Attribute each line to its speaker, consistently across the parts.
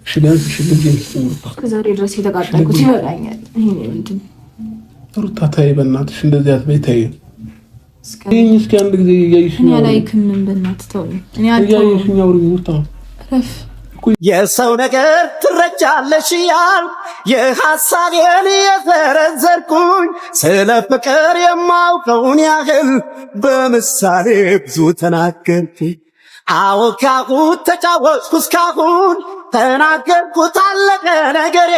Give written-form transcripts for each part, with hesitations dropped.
Speaker 1: ሽቢያንስ ሽልጅን
Speaker 2: ከዛሬ ድረስ የተቃጠልኩት ይበላኛል። ይሄ ምንድን
Speaker 1: ሩታ ታይ በእናትሽ እንደዚህ አትበይ ታይ። እስኪ አንድ ጊዜ እያይሽኝ
Speaker 2: እኔ አላይክም በእናትህ ተውኝ። እኔ
Speaker 1: እያይሽኝ አውሪ ሩታ
Speaker 2: ረፍ
Speaker 3: የሰው ነገር ትረጃለሽ ያል የሐሳቤን የዘረዘርኩኝ ስለ ፍቅር የማውቀውን ያህል በምሳሌ ብዙ ተናገርኩ። አወካሁት ተጫወትኩ እስካሁን ተናገርኩት አለቀ ነገሬ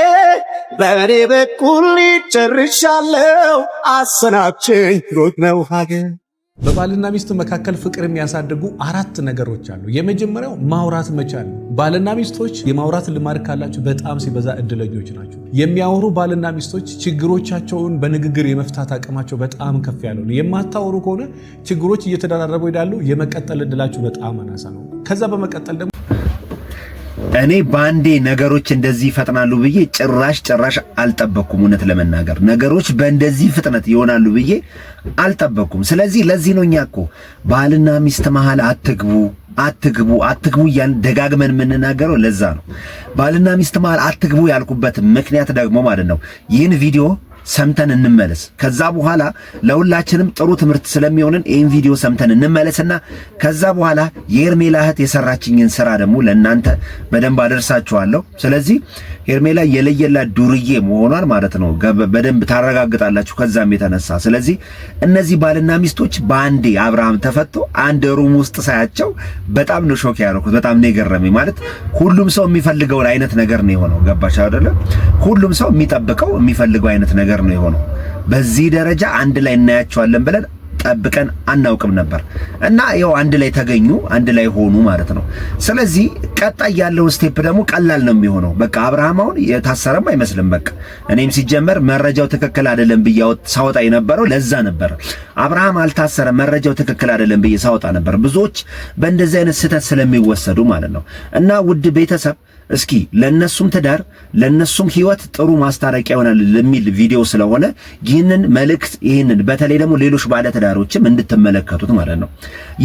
Speaker 3: በእኔ በኩል ጨርሻለሁ አሰናብቸኝ ሮጥ ነው ሀገር።
Speaker 4: በባልና ሚስት መካከል ፍቅር የሚያሳድጉ 4 ነገሮች አሉ። የመጀመሪያው ማውራት መቻል። ባልና ሚስቶች የማውራት ልማድ ካላችሁ በጣም ሲበዛ እድለኞች ናቸው። የሚያወሩ ባልና ሚስቶች ችግሮቻቸውን በንግግር የመፍታት አቅማቸው በጣም ከፍ ያለው ነው። የማታወሩ ከሆነ ችግሮች እየተደራረቡ ይሄዳሉ። የመቀጠል እድላችሁ በጣም አናሳ ነው። ከዛ በመቀጠል ደግሞ
Speaker 5: እኔ ባንዴ ነገሮች እንደዚህ ይፈጥናሉ ብዬ ጭራሽ አልጠበቅኩም። እውነት ለመናገር ነገሮች በእንደዚህ ፍጥነት ይሆናሉ ብዬ አልጠበቅኩም። ስለዚህ ለዚህ ነው እኛ እኮ ባልና ሚስት መሃል አትግቡ እያልን ደጋግመን የምንናገረው ለዛ ነው። ባልና ሚስት መሃል አትግቡ ያልኩበት ምክንያት ደግሞ ማለት ነው ይህን ቪዲዮ ሰምተን እንመለስ። ከዛ በኋላ ለሁላችንም ጥሩ ትምህርት ስለሚሆንን ይህን ቪዲዮ ሰምተን እንመለስና ከዛ በኋላ የሄርሜላ እህት የሰራችኝን ስራ ደግሞ ለእናንተ በደንብ አደርሳችኋለሁ። ስለዚህ ሄርሜላ የለየላት ዱርዬ መሆኗን ማለት ነው በደንብ ታረጋግጣላችሁ ከዛም የተነሳ። ስለዚህ እነዚህ ባልና ሚስቶች በአንዴ አብርሃም ተፈቶ አንድ ሩም ውስጥ ሳያቸው በጣም ነው ሾክ ያደረኩት። በጣም ነው የገረመኝ። ማለት ሁሉም ሰው የሚፈልገውን አይነት ነገር ነው የሆነው። ገባሽ አይደለ? ሁሉም ሰው የሚጠብቀው የሚፈልገው አይነት ነገር ነው የሆነው። በዚህ ደረጃ አንድ ላይ እናያቸዋለን ብለን ጠብቀን አናውቅም ነበር እና ይኸው አንድ ላይ ተገኙ፣ አንድ ላይ ሆኑ ማለት ነው። ስለዚህ ቀጣይ ያለው ስቴፕ ደግሞ ቀላል ነው የሚሆነው። በቃ አብርሃም አሁን የታሰረም አይመስልም። በቃ እኔም ሲጀመር መረጃው ትክክል አይደለም ብዬ ሳወጣ የነበረው ለዛ ነበር። አብርሃም አልታሰረም፣ መረጃው ትክክል አይደለም ብዬ ሳወጣ ነበር። ብዙዎች በእንደዚህ አይነት ስህተት ስለሚወሰዱ ማለት ነው። እና ውድ ቤተሰብ እስኪ ለነሱም ትዳር ለነሱም ህይወት ጥሩ ማስታረቂያ ይሆናል ለሚል ቪዲዮ ስለሆነ ይህንን መልእክት ይህንን በተለይ ደግሞ ሌሎች ባለትዳሮችም እንድትመለከቱት ማለት ነው።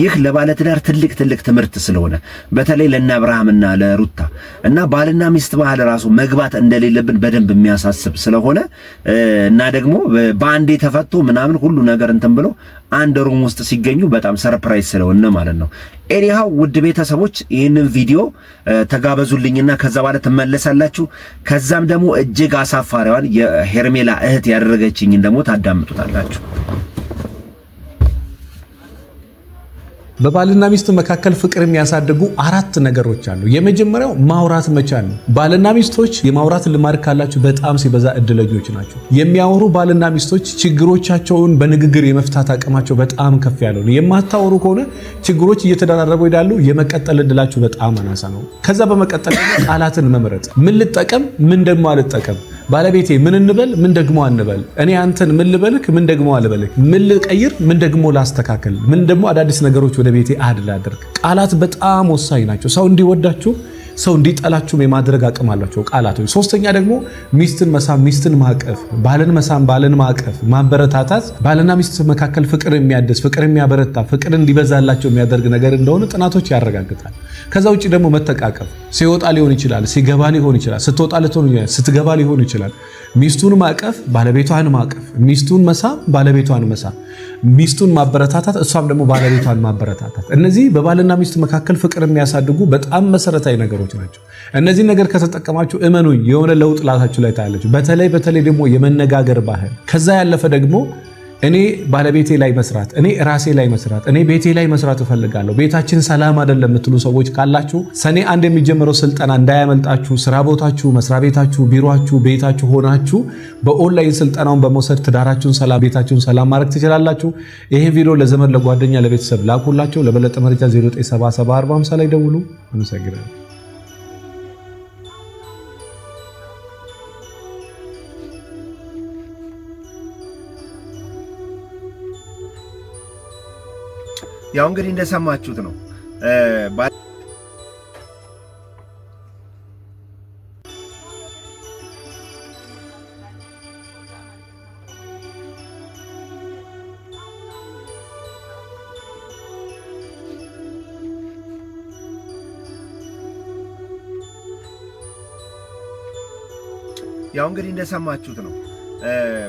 Speaker 5: ይህ ለባለትዳር ትልቅ ትምህርት ስለሆነ በተለይ ለእነ አብርሃምና ለሩታ እና ባልና ሚስት መሃል ራሱ መግባት እንደሌለብን በደንብ የሚያሳስብ ስለሆነ እና ደግሞ በአንዴ ተፈቶ ምናምን ሁሉ ነገር እንትን ብሎ አንድ ሩም ውስጥ ሲገኙ በጣም ሰርፕራይዝ ስለሆነ ማለት ነው። ኤኒሃው ውድ ቤተሰቦች ይህንን ቪዲዮ ተጋበዙልኝና ከዛ በኋላ ትመለሳላችሁ። ከዛም ደግሞ እጅግ አሳፋሪዋን የሄርሜላ እህት ያደረገችኝን ደግሞ ታዳምጡታላችሁ።
Speaker 4: በባልና ሚስት መካከል ፍቅር የሚያሳድጉ 4 ነገሮች አሉ። የመጀመሪያው ማውራት መቻል ነው። ባልና ሚስቶች የማውራት ልማድ ካላችሁ በጣም ሲበዛ እድለኞች ናቸው። የሚያወሩ ባልና ሚስቶች ችግሮቻቸውን በንግግር የመፍታት አቅማቸው በጣም ከፍ ያለው ነው። የማታወሩ ከሆነ ችግሮች እየተደራረቡ ይሄዳሉ። የመቀጠል እድላችሁ በጣም አናሳ ነው። ከዛ በመቀጠል ደግሞ ቃላትን መምረጥ። ምን ልጠቀም፣ ምን ደግሞ አልጠቀም፣ ባለቤቴ ምን እንበል፣ ምን ደግሞ አንበል፣ እኔ አንተን ምን ልበልክ፣ ምን ደግሞ አልበልክ፣ ምን ልቀይር፣ ምን ደግሞ ላስተካከል፣ ምን ደግሞ አዳዲስ ነገሮች ወደ ቤቴ አድል አድርግ። ቃላት በጣም ወሳኝ ናቸው። ሰው እንዲወዳችሁ ሰው እንዲጠላችሁም የማድረግ አቅም አላቸው ቃላቶች። ሶስተኛ ደግሞ ሚስትን መሳም፣ ሚስትን ማቀፍ፣ ባልን መሳም፣ ባልን ማቀፍ፣ ማበረታታት ባልና ሚስት መካከል ፍቅር የሚያድስ፣ ፍቅር የሚያበረታ፣ ፍቅር እንዲበዛላቸው የሚያደርግ ነገር እንደሆነ ጥናቶች ያረጋግጣል። ከዛ ውጪ ደግሞ መተቃቀፍ፣ ሲወጣ ሊሆን ይችላል፣ ሲገባ ሊሆን ይችላል፣ ስትወጣ ልትሆን ይችላል፣ ስትገባ ሊሆን ይችላል። ሚስቱን ማቀፍ፣ ባለቤቷን ማቀፍ፣ ሚስቱን መሳም፣ ባለቤቷን መሳም፣ ሚስቱን ማበረታታት፣ እሷም ደግሞ ባለቤቷን ማበረታታት። እነዚህ በባልና ሚስት መካከል ፍቅር የሚያሳድጉ በጣም መሰረታዊ ነገሮች ናቸው። እነዚህ ነገር ከተጠቀማችሁ እመኑኝ የሆነ ለውጥ ላታችሁ ላይ ታያላችሁ። በተለይ ደግሞ የመነጋገር ባህል። ከዛ ያለፈ ደግሞ እኔ ባለቤቴ ላይ መስራት፣ እኔ ራሴ ላይ መስራት፣ እኔ ቤቴ ላይ መስራት እፈልጋለሁ፣ ቤታችን ሰላም አይደለም የምትሉ ሰዎች ካላችሁ ሰኔ 1 የሚጀምረው ስልጠና እንዳያመልጣችሁ። ስራ ቦታችሁ፣ መስሪያ ቤታችሁ፣ ቢሮአችሁ፣ ቤታችሁ ሆናችሁ በኦንላይን ስልጠናውን በመውሰድ ትዳራችሁን ሰላም፣ ቤታችሁን ሰላም ማድረግ ትችላላችሁ። ይሄን ቪዲዮ ለዘመድ፣ ለጓደኛ፣ ለቤተሰብ ላኩላቸው። ለበለጠ መረጃ 09774050 ላይ ደውሉ። አመሰግናለሁ።
Speaker 5: ያው እንግዲህ እንደሰማችሁት ነው። ያው እንግዲህ እንደሰማችሁት ነው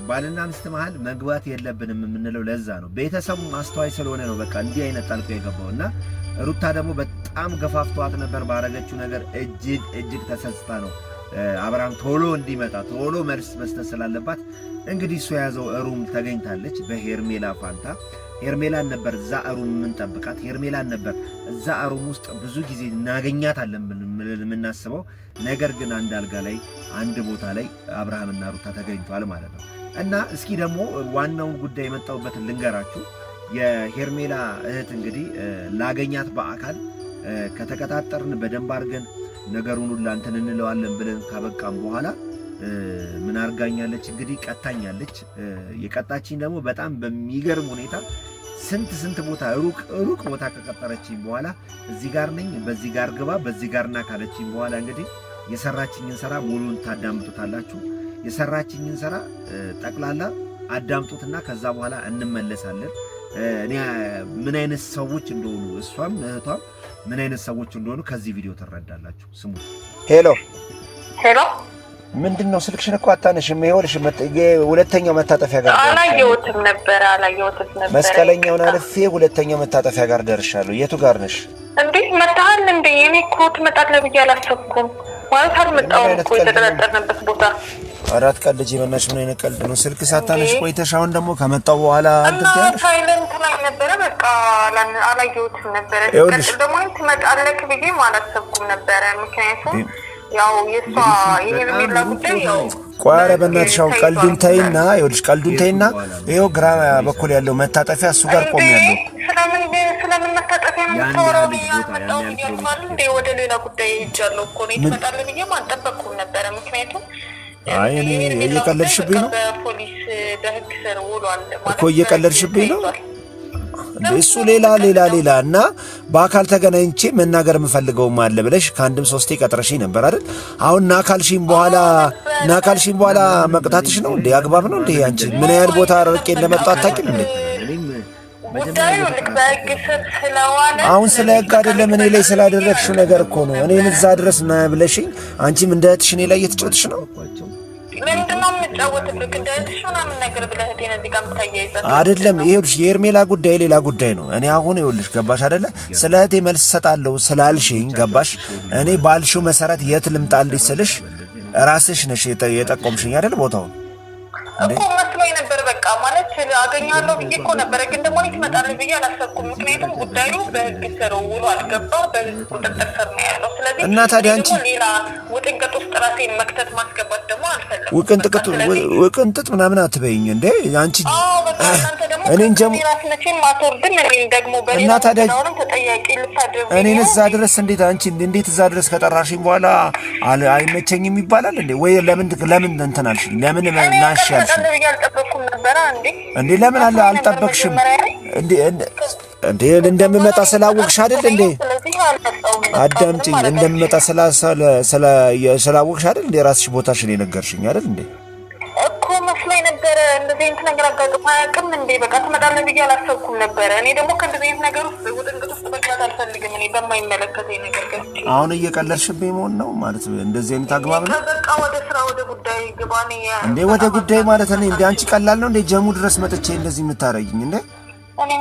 Speaker 5: ባልና ሚስት መሃል መግባት የለብንም የምንለው ለዛ ነው። ቤተሰቡ ማስተዋይ ስለሆነ ነው በቃ እንዲህ አይነት ጣልቃ የገባውና ሩታ ደግሞ በጣም ገፋፍቷት ነበር ባረገችው ነገር እጅግ ተሰስታ ነው አብርሃም ቶሎ እንዲመጣ ቶሎ መልስ መስጠት ስላለባት እንግዲህ እሱ የያዘው ሩም ተገኝታለች በሄርሜላ ፋንታ። ሄርሜላን ነበር እዛ ሩም የምንጠብቃት፣ ሄርሜላን ነበር እዛ ሩም ውስጥ ብዙ ጊዜ እናገኛታለን የምናስበው። ነገር ግን አንድ አልጋ ላይ አንድ ቦታ ላይ አብርሃምና ሩታ ተገኝቷል ማለት ነው። እና እስኪ ደግሞ ዋናውን ጉዳይ የመጣሁበትን ልንገራችሁ። የሄርሜላ እህት እንግዲህ ላገኛት በአካል ከተቀጣጠርን በደንብ አድርገን ነገሩን ሁሉ አንተን እንለዋለን ብለን ካበቃም በኋላ ምን አርጋኛለች እንግዲህ ቀጣኛለች። የቀጣችኝ ደግሞ በጣም በሚገርም ሁኔታ ስንት ቦታ ሩቅ ቦታ ከቀጠረችኝ በኋላ እዚህ ጋር ነኝ በዚህ ጋር ግባ በዚህ ጋርና ካለችኝ በኋላ እንግዲህ የሰራችኝን ሥራ ሙሉን ታዳምጡታላችሁ። የሰራችኝን ሥራ ጠቅላላ አዳምጡትና ከዛ በኋላ እንመለሳለን። እኔ ምን አይነት ሰዎች እንደሆኑ እሷም እህቷም ምን አይነት ሰዎች እንደሆኑ ከዚህ ቪዲዮ ትረዳላችሁ። ስሙ።
Speaker 3: ሄሎ
Speaker 2: ሄሎ፣
Speaker 5: ምንድነው ስልክሽን እኮ አታነሽም? ይኸውልሽ ሁለተኛው መታጠፊያ ጋር
Speaker 2: አላየሁትም ነበር።
Speaker 5: መስቀለኛውን አልፌ ሁለተኛው መታጠፊያ ጋር ደርሻለሁ። የቱ ጋር ነሽ
Speaker 2: እንዴ? መጣሃል እንዴ? እኔ እኮ ትመጣለህ ብዬ አላሰብኩም። ማለት አልመጣሁም እኮ የተጠረጠርንበት ቦታ።
Speaker 5: አራት ቀን ልጅ በእናትሽ ምን አይነት ቀልድ ነው? ስልክ ሳታነሽ ቆይተሽ አሁን ደግሞ ከመጣው በኋላ አንተ
Speaker 2: ሳይለንት ላይ ነበረ። በቃ አላየሁትም ነበር። ደግሞ ትመጣለህ ብዬ አላሰብኩም ነበረ። ምክንያቱም ያው የሷ የሄርሜላ ጉዳይ ያው
Speaker 5: ቋረ በእናትሽ አሁን ቀልዱን ተይና፣ ይኸውልሽ ቀልዱን ተይና፣ ይኸው ግራ በኩል ያለው መታጠፊያ እሱ ጋር ቆሜያለሁ።
Speaker 2: ስለምን መታጠፊያ ነው የምታወራው? ወደ ሌላ ጉዳይ ሄጃለሁ እኮ ነው። ትመጣለህ ብዬ አልጠበቅኩም ነበረ። ምክንያቱም
Speaker 5: አይ እኔ እየቀለድሽብኝ ነው
Speaker 2: በፖሊስ በህግ ስር ውሏል
Speaker 5: እኮ እየቀለድሽብኝ ነው። እሱ ሌላ እና በአካል ተገናኝቼ መናገር የምፈልገውም አለ ብለሽ ከአንድም ሶስቴ ቀጥረሽኝ ነበር አይደል? አሁን ናካልሽኝ በኋላ መቅጣትሽ ነው እንዴ? አግባብ ነው እንዴ? አንቺ ምን ያህል ቦታ ርቄ እንደመጣሁ አታውቂም እንዴ? አሁን ስለ ህግ አይደለም እኔ ላይ ስላደረግሽው ነገር እኮ ነው። እኔን እዛ ድረስ ና ብለሽኝ አንቺም እንደ እህትሽ እኔ ላይ እየተጫወትሽ ነው። አይደለም ይኸውልሽ፣ የሄርሜላ ጉዳይ ሌላ ጉዳይ ነው። እኔ አሁን ይኸውልሽ ገባሽ አይደለ? ስለ እህቴ መልስ ሰጣለሁ ስላልሽኝ ገባሽ? እኔ ባልሽው መሰረት የት ልምጣልሽ ስልሽ ራስሽ ነሽ የጠቆምሽኝ አይደል? ቦታውን
Speaker 2: እኮ መስሎኝ ነበር። በቃ ማለት አገኛለሁ ብዬ እኮ ነበረ፣ ግን ደግሞ እኔ ትመጣለህ ብዬ አላሰብኩም። ምክንያቱም ጉዳዩ በህግ ስር ውሎ አልገባ በህግ ቁጥጥር ስር ነው ያለው። ስለዚህ
Speaker 5: እና ታዲያ አንቺ
Speaker 2: ሌላ ውጥንቅጥ ውስጥ ራሴን መክተት ማስገባት ደግሞ አልፈለኩም።
Speaker 5: ውቅንጥጥ ምናምን አትበይኝ እንዴ አንቺ። እኔ እንጀም እና ታዲያ እኔን እዛ ድረስ እንዴት አንቺ እንዴት እዛ ድረስ ከጠራሽኝ በኋላ አይመቸኝም ይባላል እንዴ? ወይ ለምን እንትን አልሽኝ? ለምን ናሽ ያልሽኝ እንዴ? ለምን አልጠበቅሽም እንዴ? እንደምመጣ ስላወቅሽ አይደል እንዴ? አዳምጪኝ። እንደምመጣ ስላወቅሽ አይደል እንዴ? ራስሽ ቦታሽን የነገርሽኝ አይደል እንዴ?
Speaker 2: እኮ መስሎኝ ነበረ። እንደዚህ አይነት ነገር አጋጥሞ አያውቅም እንዴ? በቃ ትመጣለህ ብዬ አላሰብኩም ነበረ። እኔ ደግሞ ከእንደዚህ አይነት ነገር ውስጥ ውጥንቅጥ ውስጥ መግባት አልፈልግም። እኔ በማይመለከተኝ ነገር ገብቼ
Speaker 5: አሁን እየቀለድሽብኝ መሆን ነው ማለት እንደዚህ አይነት አግባብ ነው?
Speaker 2: በቃ ወደ ስራ ወደ ጉዳይ ግባ ነው
Speaker 5: እንዴ? ወደ ጉዳይ ማለት እኔ እንዴ አንቺ ቀላል ነው እንዴ ጀሙ ድረስ መጥቼ እንደዚህ የምታረጊኝ እንዴ?
Speaker 2: እኔ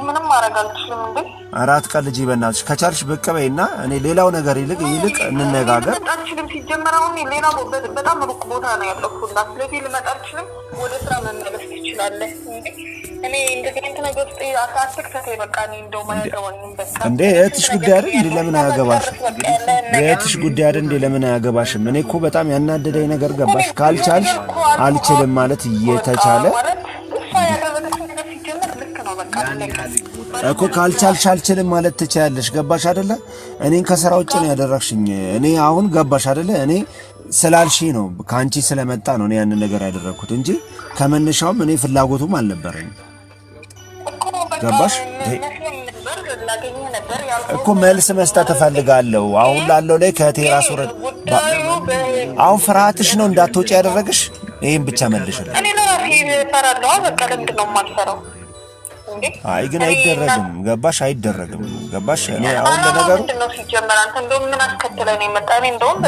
Speaker 2: ምንም ማድረግ አልችልም እንዴ?
Speaker 5: አራት ቀን ልጅ በእናትሽ ከቻልሽ ብቅ በይና እኔ ሌላው ነገር ይልቅ እንነጋገር።
Speaker 2: ልመጣ አልችልም። ሲጀመር አሁን ሌላ በጣም ሩቅ ቦታ ነው ያለሁት። ስለዚህ ልመጣ አልችልም። ወደ ስራ መመለስ ትችላለህ እንዴ? እኔ እንደዚህ አይነት ነገር ውስጥ አትክተተኝ። በቃ እኔ እንደውም አያገባኝም። በቃ
Speaker 5: እንዴ እህትሽ ጉዳይ አይደል እንዴ? ለምን አያገባሽ? የእህትሽ ጉዳይ አይደል እንዴ? ለምን አያገባሽም? እኔ እኮ በጣም ያናደደኝ ነገር ገባሽ? ካልቻልሽ አልችልም ማለት እየተቻለ እኮ ካልቻልሽ አልችልም ማለት ትችያለሽ። ገባሽ አይደለ? እኔን ከሥራ ውጭ ነው ያደረግሽኝ። እኔ አሁን ገባሽ አይደለ? እኔ ስላልሽ ነው ካንቺ ስለመጣ ነው እኔ ያንን ነገር ያደረኩት እንጂ ከመነሻውም እኔ ፍላጎቱም አልነበረኝም። ገባሽ እኮ መልስ መስጠት እፈልጋለሁ። አሁን ላለው ላይ ከቴራስ ወረድ አሁን ፍርሃትሽ ነው እንዳትወጪ ያደረግሽ። ይሄን ብቻ መልሽልኝ።
Speaker 2: እኔ ለራሴ እፈራለሁ። በቃ ለምንድን ነው የማልፈራው?
Speaker 5: አይ ግን አይደረግም ገባሽ አይደረግም ገባሽ እኔ አሁን ለነገሩ
Speaker 2: ምንድነው ሲጀመር አንተ እንደውም ምን አስከተለ ነው የመጣ እኔ እንደውም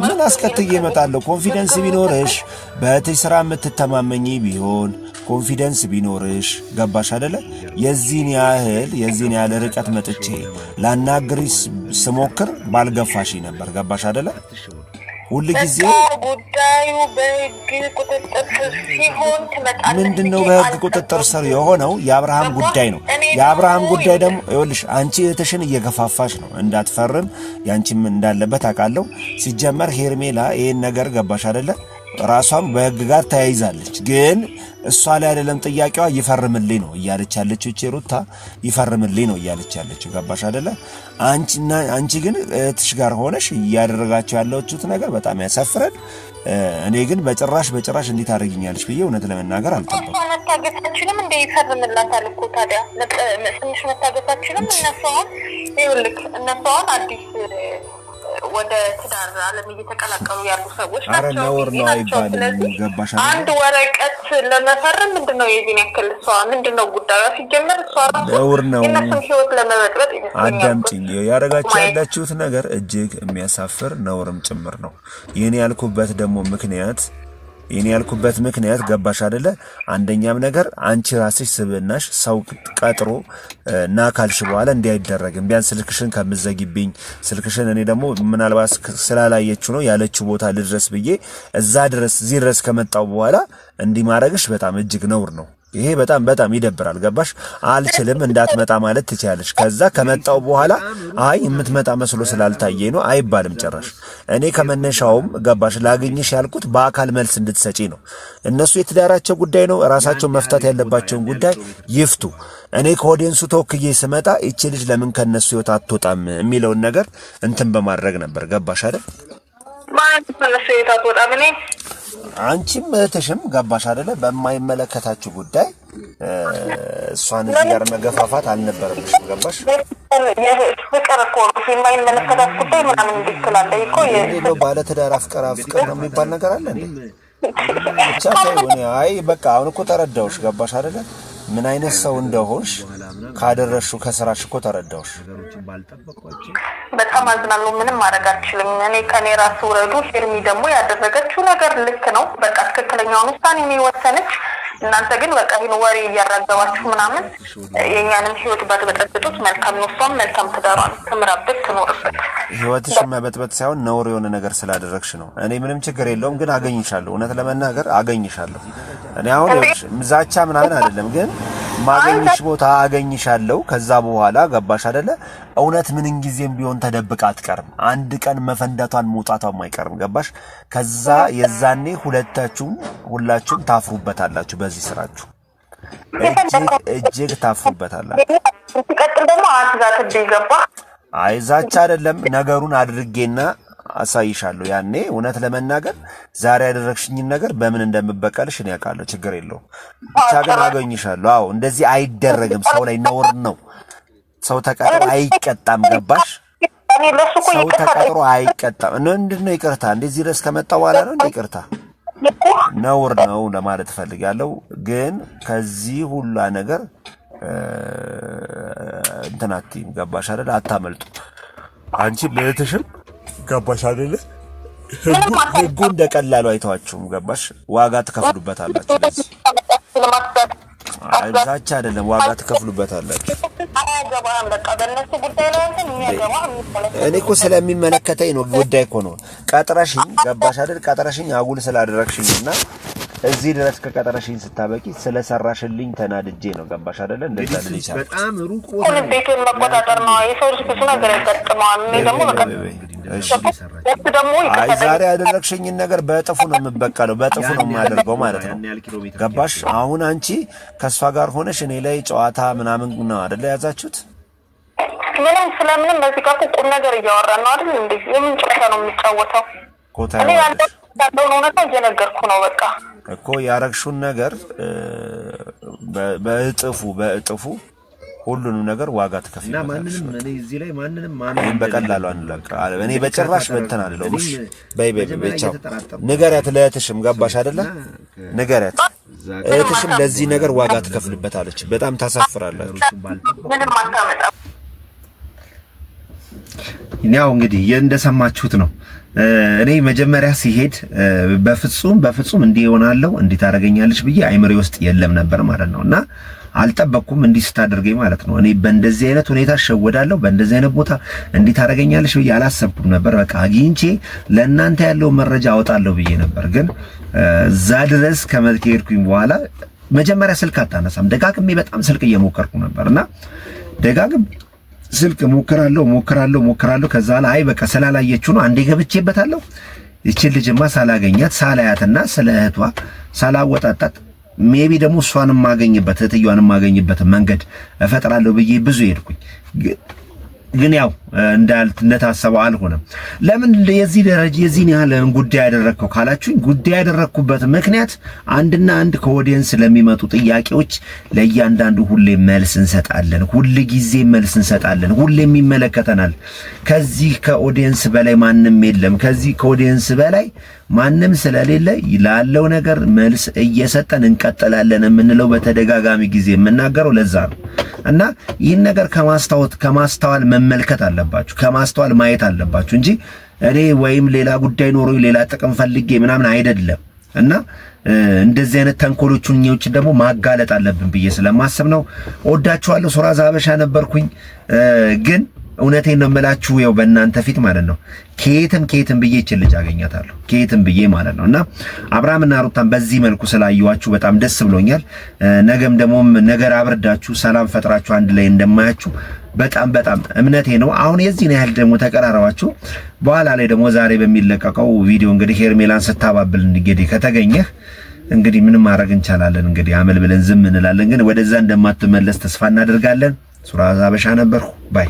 Speaker 5: ምን አስከትዬ እመጣለሁ ኮንፊደንስ ቢኖርሽ በእህትሽ ስራ የምትተማመኝ ቢሆን ኮንፊደንስ ቢኖርሽ ገባሽ አይደለ የዚህን ያህል ርቀት መጥቼ ላናግርሽ ስሞክር ባልገፋሽ ነበር ገባሽ አይደለ ሁሉ ጊዜ
Speaker 2: ጉዳዩ በህግ ቁጥጥር ስር ሲሆን ትመጣለህ
Speaker 5: ምንድነው በህግ ቁጥጥር ስር የሆነው የአብርሃም ጉዳይ ነው የአብርሃም ጉዳይ ደግሞ ይኸውልሽ አንቺ እህትሽን እየገፋፋሽ ነው እንዳትፈርም ያንቺም እንዳለበት አውቃለሁ ሲጀመር ሄርሜላ ይሄን ነገር ገባሽ አይደለ ራሷም በህግ ጋር ተያይዛለች ግን እሷ ላይ አይደለም ጥያቄዋ ይፈርምልኝ ነው እያለች ያለችው እቺ ሩታ ይፈርምልኝ ነው እያለች ያለችው ገባሽ አይደለ አንቺ ግን እህትሽ ጋር ሆነሽ እያደረጋችሁ ያለችሁት ነገር በጣም ያሳፍራል እኔ ግን በጭራሽ እንዴት አደረግኛለሽ ብዬ እውነት ለመናገር አልጠበቅኩም
Speaker 2: መታገታችንም እንደ ይፈርምላታል እኮ ታዲያ ትንሽ መታገታችንም እነሱ አዲስ ወደ ትዳር ዓለም እየተቀላቀሉ ያሉ ሰዎች ናቸው።
Speaker 5: አረ ነውር ነው አይባልም ገባሽ አይደል
Speaker 2: አንድ ወረቀት ለመፈረም ምንድነው የዚህን ያክል ሰው ምንድነው ጉዳዩ ሲጀመር ሰው
Speaker 5: ነውር ነው
Speaker 2: የነሱን ህይወት ለመበጥበጥ ይመስለኛል
Speaker 5: አዳምጪኝ ያረጋችሁ ያላችሁት ነገር እጅግ የሚያሳፍር ነውርም ጭምር ነው የኔ ያልኩበት ምክንያት ገባሽ አይደለ አንደኛም ነገር አንቺ ራስሽ ስብናሽ ሰው ቀጥሮ እና ካልሽ በኋላ እንዲያይደረግም ቢያንስ ስልክሽን ከምዘጊብኝ ስልክሽን እኔ ደግሞ ምናልባት ስላላየችው ነው ያለችው ቦታ ልድረስ ብዬ እዛ ድረስ ከመጣው በኋላ እንዲማረግሽ በጣም እጅግ ነውር ነው ይሄ በጣም ይደብራል ገባሽ አልችልም እንዳትመጣ ማለት ትቻለሽ ከዛ ከመጣው በኋላ አይ የምትመጣ መስሎ ስላልታየ ነው አይባልም ጭራሽ እኔ ከመነሻውም ገባሽ ላገኝሽ ያልኩት በአካል መልስ እንድትሰጪ ነው እነሱ የትዳራቸው ጉዳይ ነው ራሳቸው መፍታት ያለባቸውን ጉዳይ ይፍቱ እኔ ከኦዲየንሱ ተወክዬ ስመጣ እቺ ልጅ ለምን ከነሱ ህይወት አትወጣም የሚለውን ነገር እንትን በማድረግ ነበር ገባሽ አይደል
Speaker 2: ማለት ከነሱ ህይወት አትወጣም እኔ
Speaker 5: አንቺም እህትሽም ገባሽ አይደለ በማይመለከታችሁ ጉዳይ እሷን እዚህ ጋር መገፋፋት አልነበረብሽም ገባሽ
Speaker 2: ፍቅር እኮ የማይመለከታት ጉዳይ ምናምን እንድትላለህ እኮ
Speaker 5: የሌለው ባለ ትዳር ፍቅር ነው የሚባል ነገር አለ እንዴ ብቻ ታይሆነ አይ በቃ አሁን እኮ ተረዳውሽ ገባሽ አይደለ ምን አይነት ሰው እንደሆንሽ ካደረሽው ከስራሽ እኮ ተረዳውሽ
Speaker 2: በጣም አዝናለሁ ምንም ማድረግ አልችልም እኔ ከኔ ራስ ወረዱ ሄርሚ ደግሞ ያደረገችው ነገር ልክ ነው በቃ ትክክለኛውን ውሳኔ ነው የወሰነች እናንተ ግን በቃ ይሄን ወሬ እያራገባችሁ ምናምን የኛንም ህይወት በተበጠበጡት መልካም ነው እሷም መልካም ትዳሯን ተምራበት ትኖርበት
Speaker 5: ህይወትሽ መበጥበጥ ሳይሆን ነውር የሆነ ነገር ስላደረግሽ ነው እኔ ምንም ችግር የለውም ግን አገኝሻለሁ እውነት ለመናገር አገኝሻለሁ እኔ አሁን ምዛቻ ምናምን አይደለም ግን ማገኝሽ ቦታ አገኝሻለሁ ከዛ በኋላ ገባሽ አይደለ እውነት ምንን ጊዜም ቢሆን ተደብቃ አትቀርም አንድ ቀን መፈንዳቷን መውጣቷም አይቀርም ገባሽ ከዛ የዛኔ ሁላችሁም ታፍሩበታላችሁ በዚህ ስራችሁ እጅግ ታፍሩበታላችሁ
Speaker 2: ሲቀጥል ደግሞ አትዛት ይገባ
Speaker 5: አይዛቻ አይደለም ነገሩን አድርጌና አሳይሻለሁ ያኔ እውነት ለመናገር ዛሬ ያደረግሽኝን ነገር በምን እንደምበቀልሽ እኔ ያውቃለሁ ችግር የለውም ብቻ ግን አገኝሻለሁ አዎ እንደዚህ አይደረግም ሰው ላይ ነውር ነው ሰው ተቀጥሮ አይቀጣም ገባሽ ሰው ተቀጥሮ አይቀጣም ምንድነው ይቅርታ እንደዚህ ድረስ ከመጣ በኋላ ነው እንደ ይቅርታ ነውር ነው ለማለት ፈልጋለሁ ግን ከዚህ ሁሉ ነገር እንትናቲ ገባሽ አይደል አታመልጡ አንቺ ለእህትሽም ገባሽ አይደለ ህጉ እንደቀላሉ አይተዋችሁም ገባሽ ዋጋ ትከፍሉበታላችሁ ለዚህ አይዛቻ አይደለም ዋጋ ትከፍሉበታላችሁ
Speaker 2: አያገባም በቃ በእነሱ ጉዳይ ላይ እንትን የሚያገባው
Speaker 5: እኔ እኮ ስለሚመለከተኝ ነው ጉዳይ እኮ ነው ቀጥረሽኝ ገባሽ አይደል ቀጥረሽኝ አጉል ስላደረግሽኝና እዚህ ድረስ ከቀጠረሽኝ ስታበቂ ስለሰራሽልኝ ተናድጄ ነው ገባሽ አይደለ እንደዛ ልጅ
Speaker 3: በጣም ሩቅ
Speaker 2: ቤቱን መቆጣጠር ነው የሰው ልጅ ብዙ ነገር ያጋጥመዋል እኔ ደግሞ በቃ
Speaker 5: አይ ዛሬ ያደረግሽኝን ነገር በእጥፉ ነው የምበቀለው በእጥፉ ነው የማደርገው ማለት ነው ገባሽ አሁን አንቺ ከሷ ጋር ሆነሽ እኔ ላይ ጨዋታ ምናምን ነው አይደለ ያዛችሁት
Speaker 2: ምንም ስለምንም በዚህ ጋር ቁም ነገር እያወራን ነው አይደል እንዴ የምን ጨዋታ ነው የሚጫወተው
Speaker 5: ኮታ
Speaker 2: እኔ ያለውን እውነታ እየነገርኩ ነው በቃ
Speaker 5: እኮ ያረግሽውን ነገር በእጥፉ ሁሉንም ነገር ዋጋ ትከፍላለሽ። እና ማንንም እኔ እዚህ ላይ ማንንም ማንንም በቀላሉ አንለቅ። እኔ በጭራሽ በእንትን አይደለም። በይ ብቻው ንገሪያት፣ ለእህትሽም ገባሽ አይደለ? ንገሪያት፣ እህትሽም ለዚህ ነገር ዋጋ ትከፍልበታለች። በጣም ታሳፍራላችሁ። ያው እንግዲህ እንደሰማችሁት ነው። እኔ መጀመሪያ ሲሄድ በፍጹም እንዲህ ይሆናለው እንዲህ ታደርገኛለች ብዬ አይምሬ ውስጥ የለም ነበር ማለት ነውና አልጠበቅኩም እንዲህ ስታደርገኝ ማለት ነው። እኔ በእንደዚህ አይነት ሁኔታ ሸወዳለሁ፣ በእንደዚህ አይነት ቦታ እንዲህ ታደርገኛለች ብዬ አላሰብኩም ነበር። በቃ አግኝቼ ለእናንተ ያለው መረጃ አወጣለሁ ብዬ ነበር። ግን እዛ ድረስ ከሄድኩኝ በኋላ መጀመሪያ ስልክ አታነሳም። ደጋግሜ በጣም ስልክ እየሞከርኩ ነበርና ደጋግም ስልክ ሞክራለሁ። ከዛ ላይ አይ በቃ ስላላየችው ነው አንዴ ገብቼበታለሁ። እቺን ልጅማ ሳላገኛት ሳላያትና ስለ እህቷ ሳላወጣጣት ሜቢ ደግሞ እሷንም ማገኝበት እህትየዋንም ማገኝበት መንገድ እፈጥራለሁ ብዬ ብዙ ሄድኩኝ። ግን ያው እንደታሰበው አልሆነም። ለምን የዚህ ደረጃ የዚህን ያህል ጉዳይ ያደረግከው ካላችሁኝ፣ ጉዳይ ያደረግኩበት ምክንያት አንድና አንድ ከኦዲየንስ ለሚመጡ ጥያቄዎች ለእያንዳንዱ ሁሌ መልስ እንሰጣለን። ሁሌም ይመለከተናል። ከዚህ ከኦዲየንስ በላይ ማንም የለም። ከዚህ ከኦዲየንስ በላይ ማንም ስለሌለ ላለው ነገር መልስ እየሰጠን እንቀጥላለን የምንለው በተደጋጋሚ ጊዜ የምናገረው ለዛ ነው። እና ይህን ነገር ከማስተዋል መመልከት አለባችሁ፣ ከማስተዋል ማየት አለባችሁ እንጂ እኔ ወይም ሌላ ጉዳይ ኖሮኝ ሌላ ጥቅም ፈልጌ ምናምን አይደለም። እና እንደዚህ አይነት ተንኮሎቹን ደግሞ ማጋለጥ አለብን ብዬ ስለማስብ ነው። ወዳችኋለሁ። ሱራዛ ሀበሻ ነበርኩኝ። ግን እውነቴን ነው የምላችሁ፣ ያው በእናንተ ፊት ማለት ነው ከየትም ብዬ እቺ ልጅ አገኛታለሁ፣ ከየትም ብዬ ማለት ነው። እና አብርሃምና ሩታን በዚህ መልኩ ስላየኋችሁ በጣም ደስ ብሎኛል። ነገም ደግሞ ነገር አብርዳችሁ ሰላም ፈጥራችሁ አንድ ላይ እንደማያችሁ በጣም እምነቴ ነው። አሁን የዚህን ያህል ደግሞ ተቀራረባችሁ በኋላ ላይ ደግሞ ዛሬ በሚለቀቀው ቪዲዮ እንግዲህ ሄርሜላን ስታባብል እንግዲህ ከተገኘህ እንግዲህ ምንም ማድረግ እንችላለን። እንግዲህ አመል ብለን ዝም እንላለን፣ ግን ወደዛ እንደማትመለስ ተስፋ እናደርጋለን። ሱራዛ ሀበሻ ነበርኩ ባይ